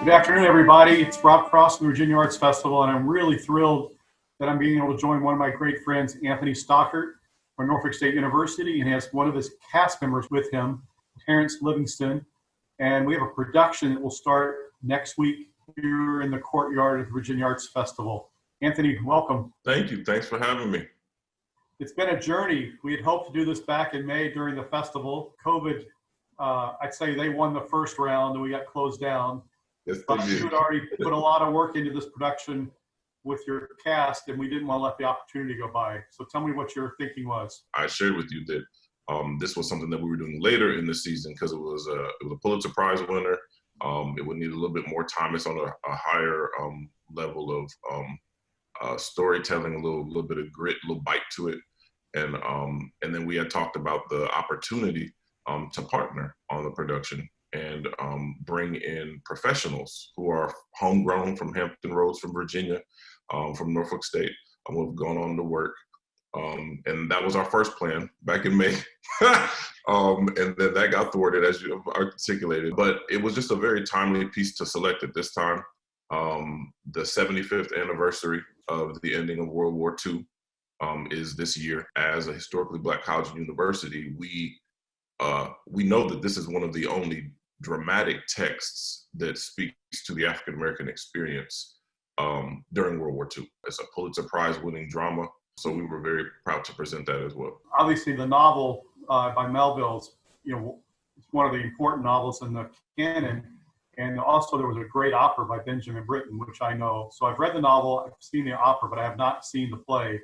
Good afternoon, everybody. It's Rob Cross from the Virginia Arts Festival, and I'm really thrilled that I'm being able to join one of my great friends, Anthony Stockard from Norfolk State University, and has one of his cast members with him, Terrance Livingston. And we have a production that will start next week here in the courtyard of the Virginia Arts Festival. Anthony, welcome. Thank you. Thanks for having me. It's been a journey. We had hoped to do this back in May during the festival. COVID, I'd say they won the first round and we got closed down. Yes, But you had already put a lot of work into this production with your cast, and we didn't want to let the opportunity go by. So tell me what your thinking was. I shared with you that this was something that we were doing later in the season because it was a Pulitzer Prize winner. It would need a little bit more time. It's on a higher level of storytelling, a little bit of grit, a little bite to it. And then we had talked about the opportunity to partner on the production and bring in professionals who are homegrown from Hampton Roads, from Virginia, from Norfolk State, who have gone on to work. And that was our first plan back in May. And then that got thwarted, as you articulated. But it was just a very timely piece to select at this time. The 75th anniversary of the ending of World War II is this year. As a historically Black college and university, we know that this is one of the only dramatic texts that speaks to the African-American experience during World War II. It's a Pulitzer Prize winning drama, so we were very proud to present that as well. Obviously, the novel by Melville is, it's one of the important novels in the canon. And also there was a great opera by Benjamin Britten, which I know. So I've read the novel, I've seen the opera, but I have not seen the play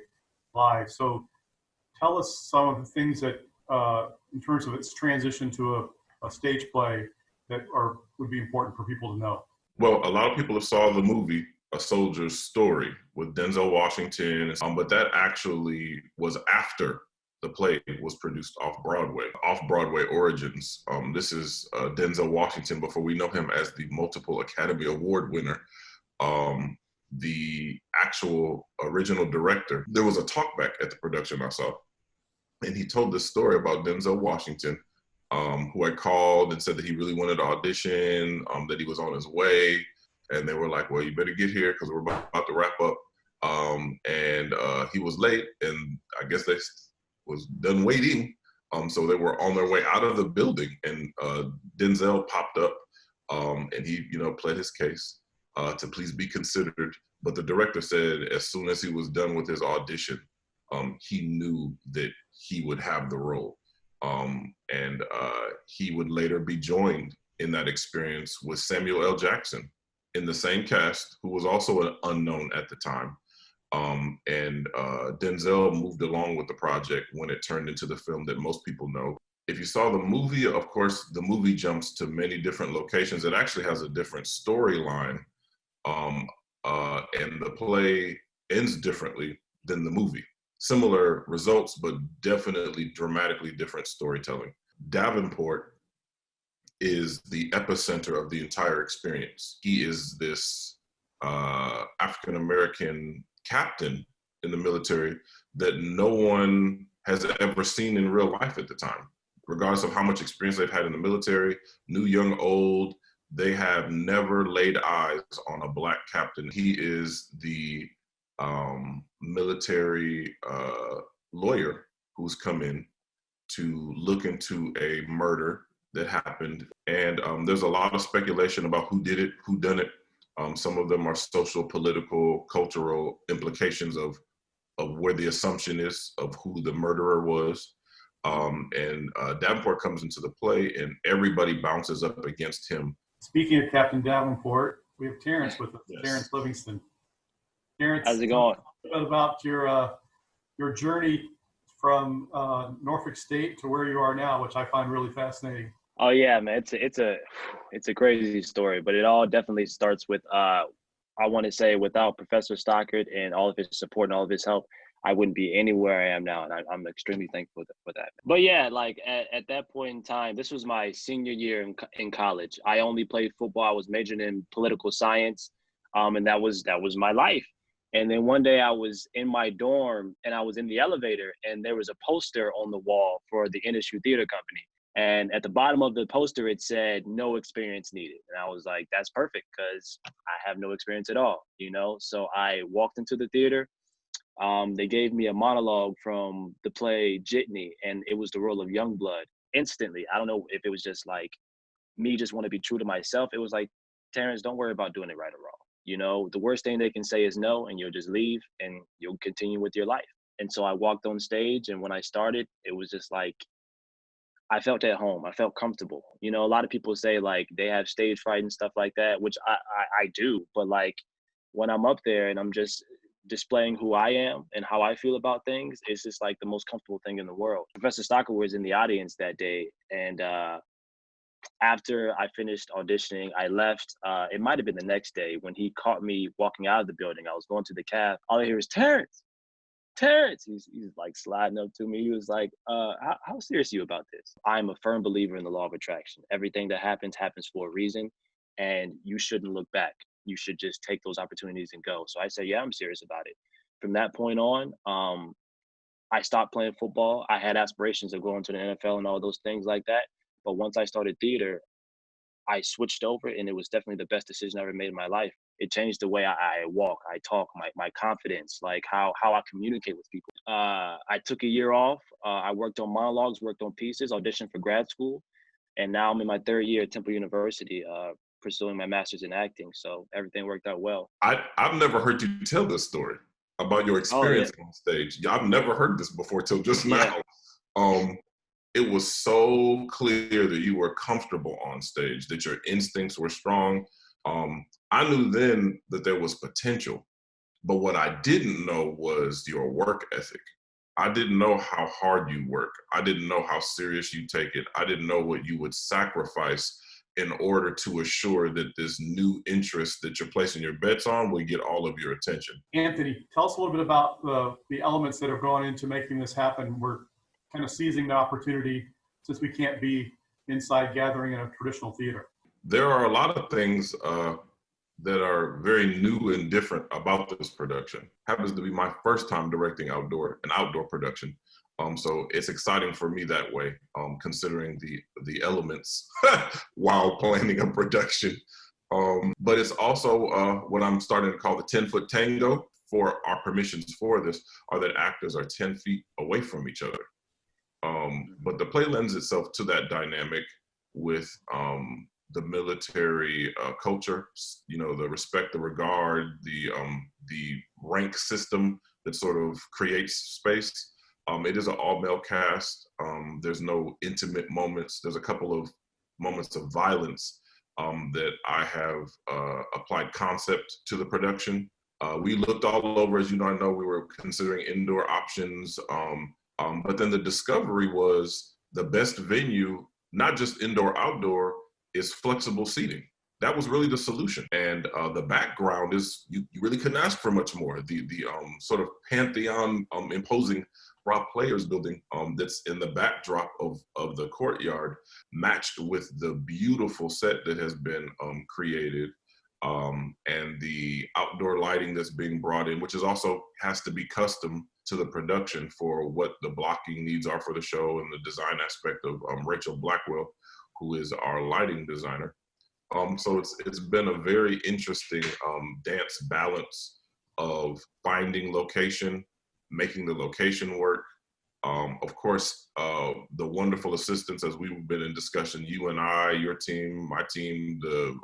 live. So tell us some of the things that, in terms of its transition to a stage play, that would be important for people to know. Well, a lot of people have saw the movie A Soldier's Story with Denzel Washington, but that actually was after the play was produced off-Broadway. Off-Broadway origins. This is Denzel Washington before we know him as the multiple Academy Award winner. The actual original director, there was a talkback at the production I saw, and he told this story about Denzel Washington, who had called and said that he really wanted to audition, that he was on his way. And they were like, well, you better get here because we're about to wrap up. And he was late, and I guess they was done waiting. So they were on their way out of the building, and Denzel popped up, and he, pled his case to please be considered. But the director said as soon as he was done with his audition, he knew that he would have the role. And he would later be joined in that experience with Samuel L. Jackson in the same cast, who was also an unknown at the time. And Denzel moved along with the project when it turned into the film that most people know. If you saw the movie, of course, the movie jumps to many different locations. It actually has a different storyline, and the play ends differently than the movie. Similar results, but definitely dramatically different storytelling. Davenport is the epicenter of the entire experience. He is this African-American captain in the military that no one has ever seen in real life at the time. Regardless of how much experience they've had in the military, new, young, old, they have never laid eyes on a Black captain. He is the military lawyer who's come in to look into a murder that happened. And there's a lot of speculation about who did it, who done it. Some of them are social, political, cultural implications of where the assumption is of who the murderer was. And Davenport comes into the play and everybody bounces up against him. Speaking of Captain Davenport, we have Terrance with us, Yes. Terrance Livingston. Terrance, how's it going? Tell us about your journey from Norfolk State to where you are now, which I find really fascinating. Oh yeah, man, it's a crazy story, but it all definitely starts with I want to say without Professor Stockard and all of his support and all of his help, I wouldn't be anywhere I am now, and I'm extremely thankful for that. But yeah, like at that point in time, this was my senior year in college. I only played football. I was majoring in political science, and that was my life. And then one day I was in my dorm and I was in the elevator and there was a poster on the wall for the NSU Theatre Company. And at the bottom of the poster, it said, no experience needed. And I was like, that's perfect because I have no experience at all, you know? So I walked into the theater. They gave me a monologue from the play Jitney, and it was the role of Youngblood. Instantly, I don't know if it was just like me just want to be true to myself. It was like, Terrance, don't worry about doing it right or wrong. You know, the worst thing they can say is no, and you'll just leave and you'll continue with your life. And so I walked on stage, and when I started, it was just like, I felt at home. I felt comfortable. You know, a lot of people say like they have stage fright and stuff like that, which I do. But like when I'm up there and I'm just displaying who I am and how I feel about things, it's just like the most comfortable thing in the world. Professor Stockard was in the audience that day. And after I finished auditioning, I left. It might have been the next day when he caught me walking out of the building. I was going to the cab. All I hear is, Terrance. Terrance, he's like sliding up to me. He was like, how serious are you about this? I'm a firm believer in the law of attraction. Everything that happens for a reason, and you shouldn't look back. You should just take those opportunities and go. So I said, yeah, I'm serious about it. From that point on, I stopped playing football. I had aspirations of going to the NFL and all those things like that. But once I started theater, I switched over, and it was definitely the best decision I ever made in my life. It changed the way I walk, I talk, my confidence, like how I communicate with people. I took a year off. I worked on monologues, worked on pieces, auditioned for grad school. And now I'm in my third year at Temple University, pursuing my master's in acting. So everything worked out well. I've never heard you tell this story about your experience on stage. I've never heard this before till just now. It was so clear that you were comfortable on stage, that your instincts were strong. I knew then that there was potential, but what I didn't know was your work ethic. I didn't know how hard you work. I didn't know how serious you take it. I didn't know what you would sacrifice in order to assure that this new interest that you're placing your bets on will get all of your attention. Anthony, tell us a little bit about the elements that have gone into making this happen. We're kind of seizing the opportunity since we can't be inside gathering in a traditional theater. There are a lot of things that are very new and different about this production. Happens to be my first time directing an outdoor production. So it's exciting for me that way, considering the elements while planning a production. But it's also what I'm starting to call the 10-foot tango. For our permissions for this are that actors are 10 feet away from each other. But the play lends itself to that dynamic with the military culture, you know, the respect, the regard, the rank system that sort of creates space. It is an all-male cast. There's no intimate moments. There's a couple of moments of violence that I have applied concept to the production. We looked all over, as you know, we were considering indoor options. But then the discovery was the best venue, not just indoor, outdoor, is flexible seating. That was really the solution. And the background is, you really couldn't ask for much more. The sort of pantheon imposing Rock Players building that's in the backdrop of the courtyard, matched with the beautiful set that has been created, and the outdoor lighting that's being brought in, which is also has to be custom to the production for what the blocking needs are for the show, and the design aspect of Rachel Blackwell, who is our lighting designer. So it's been a very interesting dance balance of finding location, making the location work. Of course, the wonderful assistants, as we've been in discussion, you and I, your team, my team, the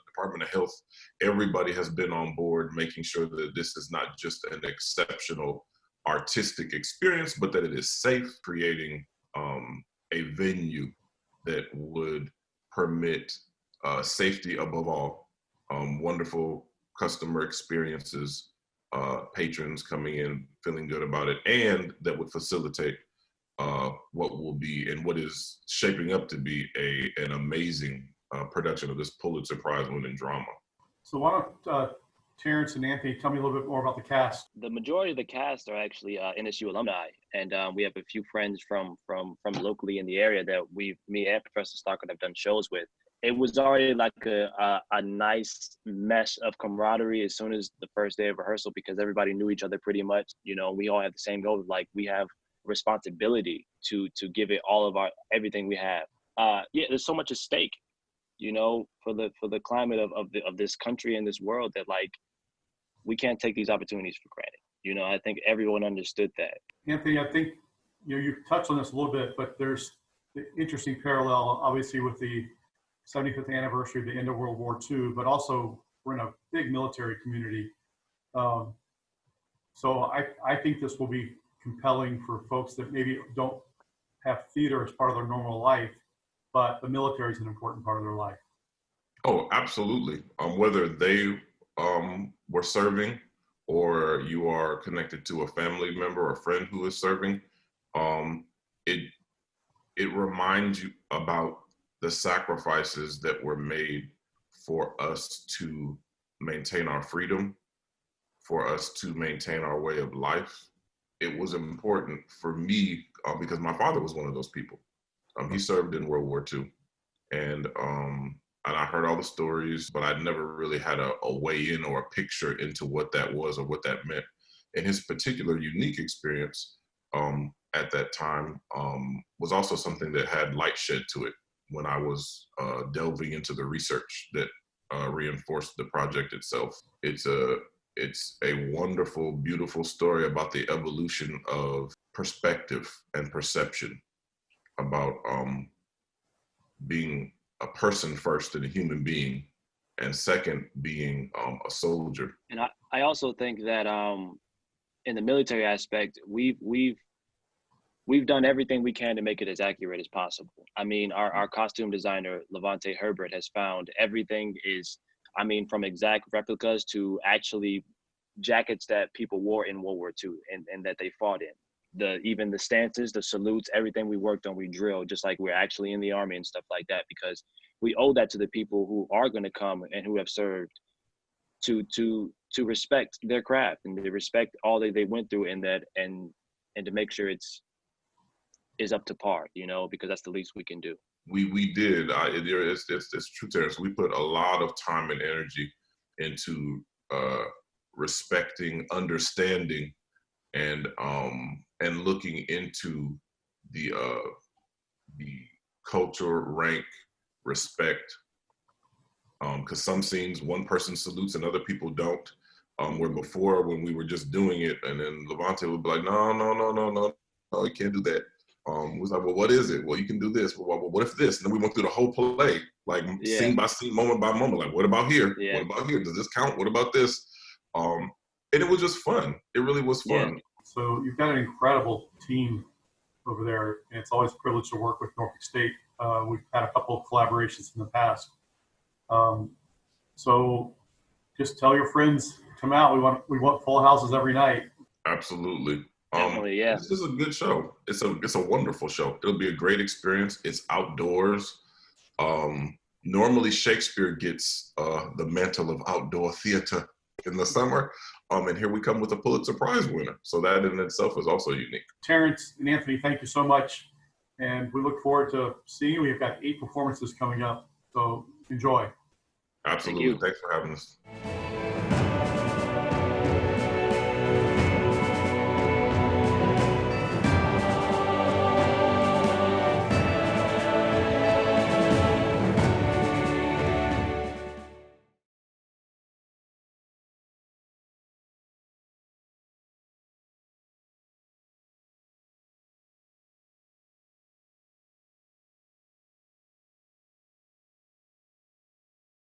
Department of Health, everybody has been on board making sure that this is not just an exceptional artistic experience, but that it is safe, creating a venue that would permit safety above all, wonderful customer experiences, patrons coming in feeling good about it, and that would facilitate what will be and what is shaping up to be an amazing production of this Pulitzer Prize winning drama. So why don't Terrance and Anthony tell me a little bit more about the cast? The majority of the cast are actually NSU alumni, and we have a few friends from locally in the area that me and Professor Stockard have done shows with. It was already like a nice mesh of camaraderie as soon as the first day of rehearsal, because everybody knew each other pretty much. You know, we all have the same goal. Like, we have responsibility to give it all of everything we have. there's so much at stake, you know, for the climate of this country and this world, that like we can't take these opportunities for granted. You know, I think everyone understood that. Anthony, I think you touched on this a little bit, but there's the interesting parallel, obviously, with the 75th anniversary of the end of World War II, but also we're in a big military community. So I think this will be compelling for folks that maybe don't have theater as part of their normal life, but the military is an important part of their life. Oh, absolutely. Whether they were serving, or you are connected to a family member or friend who is serving, it reminds you about the sacrifices that were made for us to maintain our freedom, for us to maintain our way of life. It was important for me because my father was one of those people. He served in World War II, and I heard all the stories, but I'd never really had a way in or a picture into what that was or what that meant. And his particular unique experience at that time was also something that had light shed to it when I was delving into the research that reinforced the project itself. It's a wonderful, beautiful story about the evolution of perspective and perception about being a person first and a human being, and second being a soldier. And I also think that in the military aspect, we've done everything we can to make it as accurate as possible. I mean, our costume designer, Levante Herbert, has found everything is, I mean, from exact replicas to actually jackets that people wore in World War II and that they fought in. Even the stances, the salutes, everything we worked on, we drilled just like we're actually in the Army and stuff like that, because we owe that to the people who are going to come and who have served to respect their craft and to respect all that they went through in that, and to make sure it's up to par, you know, because that's the least we can do. We did. It's true, Terrance. We put a lot of time and energy into respecting, understanding, and looking into the culture, rank, respect. Because some scenes, one person salutes and other people don't. Where before, when we were just doing it, and then Levante would be like, no, you can't do that. We was like, well, what is it? Well, you can do this. Well, what if this? And then we went through the whole play, like scene by scene, moment by moment. Like, what about here? Yeah. What about here? Does this count? What about this? And it was just fun. It really was fun. Yeah. So you've got an incredible team over there, and it's always a privilege to work with Norfolk State. We've had a couple of collaborations in the past. So just tell your friends, come out. We want full houses every night. Absolutely. Definitely, yeah. This is a good show. It's a wonderful show. It'll be a great experience. It's outdoors. Normally Shakespeare gets the mantle of outdoor theater in the summer. And here we come with a Pulitzer Prize winner. So that in itself is also unique. Terrance and Anthony, thank you so much. And we look forward to seeing you. We've got 8 performances coming up. So enjoy. Absolutely. Thanks for having us.